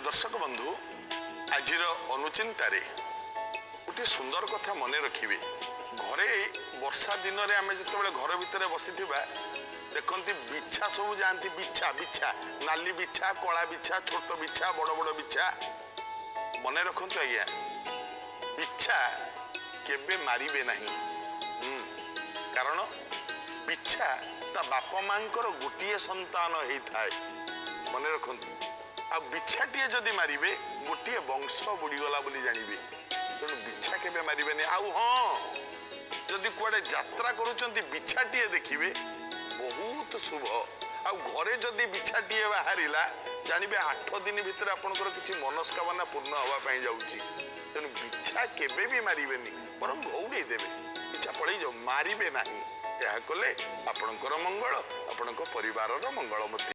दर्शक बंधु आज अनुचिंतारे गोटे सुंदर कथा मन रखिए घरे वर्षा दिन में आम जो घर भितर बसी देखती बिछा सब जाती बिछा बिछा नाली बिछा कला बिछा छोट बिछा बड़ बड़ बिछा मन रखु आज्ञा बिछा केबे मारिबे नहीं कारण बिछा ता बाप माँ गोटे संतान होता है मन रखु आ बिछाटे जदि मारिबे गोटे वंश बुड़ीगला बोली जानवे तेणु बिछा केबे मारिबे नहीं आउ हाँ जदि कुआडे यात्रा करुचंती बिछाटे देखिबे बहुत शुभ आउ घरे जदि बिछाटे बाहरिला जानवे 8 दिन भितर आपनकर किछि मनस्कामना पूर्ण होवा पई जाउची तेणु बिछा केबे भी मारिबेनी बरं घौड़े देबे बिछा पड़े जाओ मारिबे नहीं यह कले आपनकर मंगल आपनकर परिवारर मंगल मते।